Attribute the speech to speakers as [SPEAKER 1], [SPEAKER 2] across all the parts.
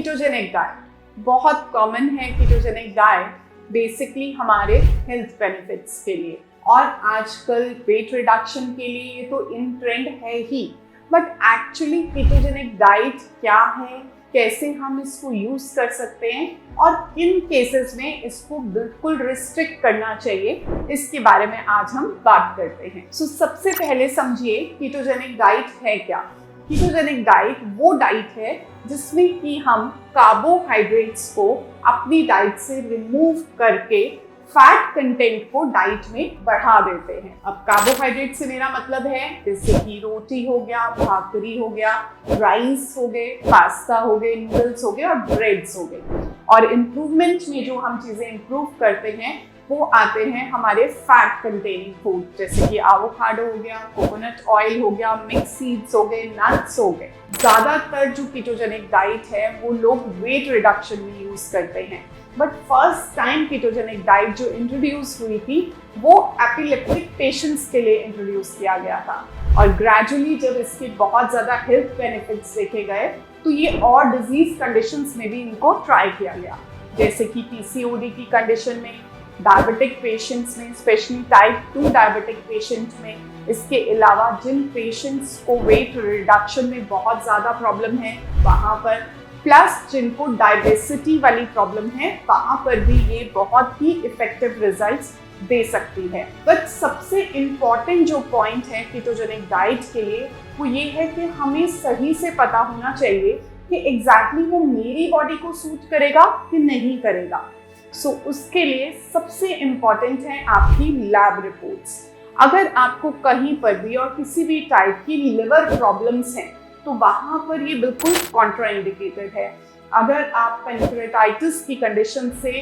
[SPEAKER 1] Ketogenic diet बहुत common है। Ketogenic diet basically हमारे हेल्थ बेनिफिट्स के लिए और आजकल वेट रिडक्शन के लिए ये तो इन ट्रेंड है ही। बट एक्चुअली कीटोजेनिक डाइट क्या है, कैसे हम इसको यूज कर सकते हैं और किन केसेस में इसको बिल्कुल रिस्ट्रिक्ट करना चाहिए, इसके बारे में आज हम बात करते हैं। सबसे पहले समझिए कीटोजेनिक डाइट है क्या। कीटोजेनिक डाइट वो डाइट है जिसमें कि हम कार्बोहाइड्रेट्स को अपनी डाइट से रिमूव करके फैट कंटेंट को डाइट में बढ़ा देते हैं। अब कार्बोहाइड्रेट से मेरा मतलब है जैसे कि रोटी हो गया, भाकरी हो गया, राइस हो गए, पास्ता हो गए, नूडल्स हो गए और ब्रेड्स हो गए। और इम्प्रूवमेंट में जो हम चीजें इम्प्रूव करते हैं वो आते हैं हमारे फैट कंटेनिंग फूड, जैसे कि एवोकाडो हो गया, कोकोनट ऑयल हो गया, मिक्स सीड्स हो गए, नट्स हो गए। ज्यादातर जो कीटोजेनिक डाइट है वो लोग वेट रिडक्शन में यूज करते हैं। But first time ketogenic diet जो इंट्रोड्यूस हुई थी वो एपिलेप्टिक पेशेंट्स के लिए इंट्रोड्यूस किया गया था और ग्रेजुअली जब इसके बहुत ज्यादा हेल्थ बेनिफिट्स देखे गए तो ये और डिजीज कंडीशंस में भी इनको ट्राई किया गया, जैसे कि पीसीओडी की कंडीशन में, डायबिटिक पेशेंट्स में, स्पेशली टाइप 2 डायबिटिक पेशेंट्स में। इसके अलावा जिन पेशेंट्स को वेट रिडक्शन में बहुत ज़्यादा प्रॉब्लम है वहाँ पर, प्लस जिनको डायबिसिटी वाली प्रॉब्लम है वहाँ पर भी ये बहुत ही इफेक्टिव रिजल्ट्स दे सकती है। बट सबसे इम्पॉर्टेंट जो पॉइंट है कीटोजेनिक डाइट के लिए वो ये है कि हमें सही से पता होना चाहिए कि एग्जैक्टली वो मेरी बॉडी को सूट करेगा कि नहीं करेगा। उसके लिए सबसे इम्पॉर्टेंट है आपकी लैब रिपोर्ट्स। अगर आपको कहीं पर भी और किसी भी टाइप की लिवर प्रॉब्लम्स हैं तो वहाँ पर ये बिल्कुल कॉन्ट्राइंडिकेटेड है। अगर आप पैनक्रेटाइटिस की कंडीशन से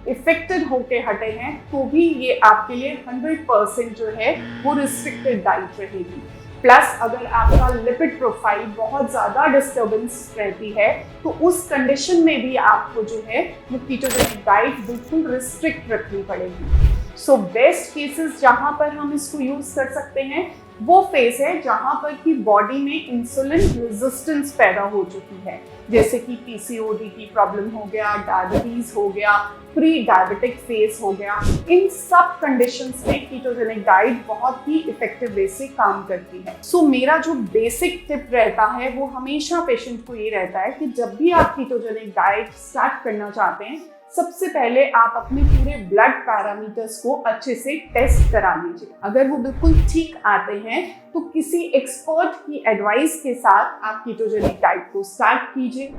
[SPEAKER 1] इफेक्टेड होके हटे हैं तो भी ये आपके लिए 100% जो है वो रिस्ट्रिक्टेड डाइट रहेगी। प्लस अगर आपका लिपिड प्रोफाइल बहुत ज़्यादा डिस्टर्बेंस रहती है तो उस कंडीशन में भी आपको जो है वो कीटोजेनिक डाइट बिल्कुल रिस्ट्रिक्ट रखनी पड़ेगी। बेस्ट केसेस जहाँ पर हम इसको यूज़ कर सकते हैं वो फेज है जहाँ पर कि बॉडी में इंसुलिन रेजिस्टेंस पैदा हो चुकी है, जैसे कि पीसीओडी की प्रॉब्लम हो गया, डायबिटीज हो गया, प्री डायबिटिक फेज हो गया। इन सब कंडीशंस में कीटोजेनिक डाइट बहुत ही इफेक्टिव वे से काम करती है। मेरा जो बेसिक टिप रहता है वो हमेशा पेशेंट को ये रहता है कि जब भी आप कीटोजेनिक डाइट स्टार्ट करना चाहते हैं सबसे पहले आप अपने पूरे ब्लड पैरामीटर्स को अच्छे से टेस्ट करा लीजिए। अगर वो बिल्कुल ठीक आते हैं तो किसी एक्सपर्ट की एडवाइस के साथ आप कीटोजेनिक डाइट को स्टार्ट कीजिए।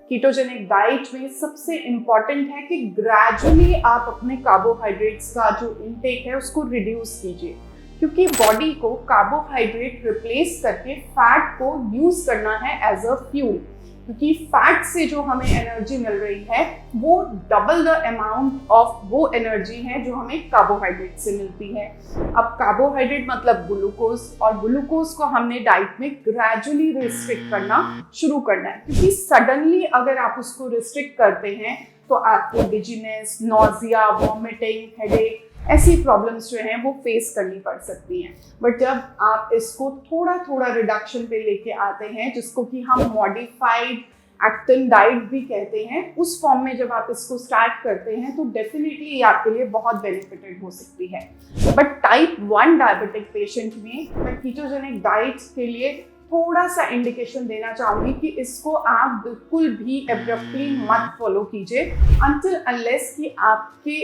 [SPEAKER 1] कीटोजेनिक डाइट में सबसे इम्पॉर्टेंट है कि ग्रेजुअली आप अपने कार्बोहाइड्रेट्स का जो इनटेक है उसको रिड्यूस कीजिए, क्योंकि बॉडी को कार्बोहाइड्रेट रिप्लेस करके फैट को यूज करना है एज अ फ्यूल, क्योंकि फैट से जो हमें एनर्जी मिल रही है वो डबल द अमाउंट ऑफ वो एनर्जी है जो हमें कार्बोहाइड्रेट से मिलती है। अब कार्बोहाइड्रेट मतलब ग्लूकोज, और ग्लूकोज को हमने डाइट में ग्रेजुअली रिस्ट्रिक्ट करना शुरू करना है, क्योंकि सडनली अगर आप उसको रिस्ट्रिक्ट करते हैं तो आपको डिजीनेस, नॉजिया, वॉमिटिंग, हेडेक ऐसी प्रॉब्लम्स जो हैं वो फेस करनी पड़ सकती हैं। बट जब आप इसको थोड़ा थोड़ा रिडक्शन पे लेके आते हैं, जिसको कि हम मॉडिफाइड एक्टिन डाइट भी कहते हैं, उस फॉर्म में जब आप इसको स्टार्ट करते हैं तो डेफिनेटली ये आपके लिए बहुत बेनिफिटेड हो सकती है। बट टाइप 1 डायबिटिक पेशेंट में मैं कीटोजेनिक डाइट के लिए थोड़ा सा इंडिकेशन देना चाहूँगी कि इसको आप बिल्कुल भी एब्रप्टली मत फॉलो कीजिए अनटिल अनलेस कि आपके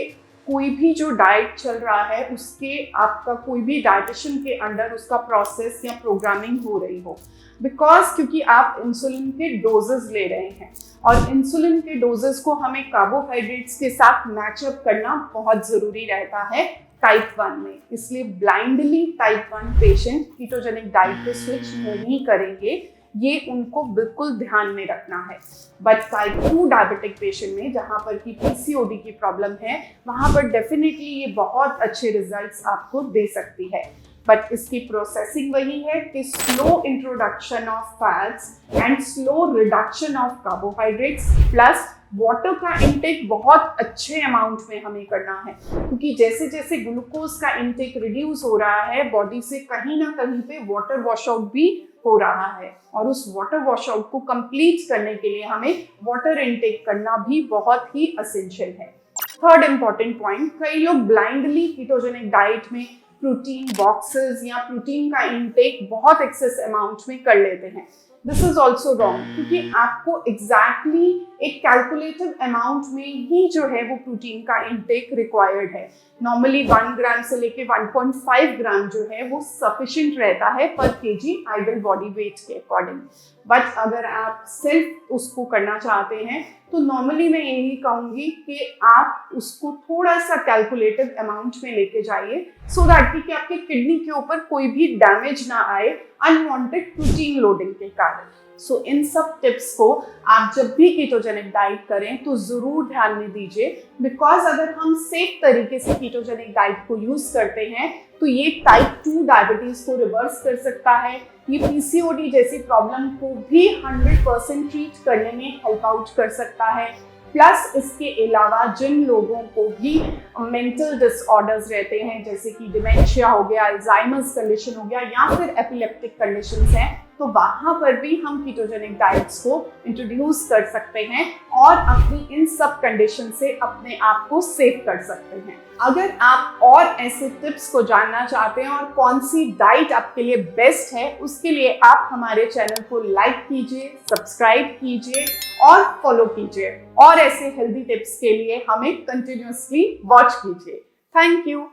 [SPEAKER 1] कोई भी जो डाइट चल रहा है उसके आपका कोई भी डाइटिशियन के अंडर उसका प्रोसेस या प्रोग्रामिंग हो रही हो। क्योंकि आप इंसुलिन के डोजेस ले रहे हैं और इंसुलिन के डोजेस को हमें कार्बोहाइड्रेट्स के साथ मैचअप करना बहुत ज़रूरी रहता है टाइप 1 में। इसलिए blindly type 1 patient ketogenic diet पे स्विच नहीं करेंगे, ये उनको बिल्कुल ध्यान में रखना है। बट टाइप 2 डायबिटिक पेशेंट में जहाँ पर कि पीसीओडी की प्रॉब्लम है वहाँ पर डेफिनेटली ये बहुत अच्छे रिजल्ट्स आपको दे सकती है। बट इसकी प्रोसेसिंग वही है कि slow introduction of fats and slow reduction of carbohydrates plus water का इंटेक बहुत अच्छे अमाउंट में हमें करना है, क्योंकि जैसे जैसे ग्लूकोज का इंटेक रिड्यूस हो रहा है बॉडी से कहीं ना कहीं पे वाटर वॉश आउट भी हो रहा है और उस वाटर वॉश आउट को कंप्लीट करने के लिए हमें वाटर इनटेक करना भी बहुत ही असेंशियल है। थर्ड इंपॉर्टेंट पॉइंट, कई लोग ब्लाइंडली कीटोजेनिक डाइट में प्रोटीन बॉक्सेस या प्रोटीन का इनटेक बहुत एक्सेस अमाउंट में कर लेते हैं। दिस इज ऑल्सो रॉन्ग, क्योंकि आपको एग्जैक्टली एक कैलकुलेटिव अमाउंट में ही जो है वो प्रोटीन का इनटेक रिक्वायर्ड है। नॉर्मली 1 ग्राम से लेके 1.5 ग्राम जो है वो सफिशिएंट रहता है पर केजी आइडल बॉडी वेट के अकॉर्डिंग। बट अगर आप सिर्फ उसको करना चाहते हैं तो नॉर्मली मैं यही कहूँगी कि आप उसको थोड़ा सा कैलकुलेटिव अमाउंट में लेके जाइए, सो दैट कि आपके किडनी के ऊपर कोई भी डैमेज ना आए अनवांटेड प्रोटीन लोडिंग के कारण। सो इन सब टिप्स को आप जब भी कीटोजेनिक डाइट करें तो जरूर ध्यान में दीजिए, बिकॉज अगर हम सेफ तरीके से कीटोजेनिक डाइट को यूज करते हैं तो ये टाइप 2 डायबिटीज को रिवर्स कर सकता है, ये पीसीओडी जैसी प्रॉब्लम को भी 100% ट्रीट करने में हेल्प आउट कर सकता है। प्लस इसके अलावा जिन लोगों को भी मेंटल डिसऑर्डर्स रहते हैं, जैसे कि डिमेंशिया हो गया, अल्जाइमर्स कंडीशन हो गया या फिर एपिलेप्टिक कंडीशंस हैं, तो वहाँ पर भी हम कीटोजेनिक डाइट्स को इंट्रोड्यूस कर सकते हैं और अपनी इन सब कंडीशन से अपने आप को सेव कर सकते हैं। अगर आप और ऐसे टिप्स को जानना चाहते हैं और कौन सी डाइट आपके लिए बेस्ट है, उसके लिए आप हमारे चैनल को लाइक कीजिए, सब्सक्राइब कीजिए और फॉलो कीजिए और ऐसे हेल्दी टिप्स के लिए हमें कंटिन्यूअसली वॉच कीजिए। Thank you.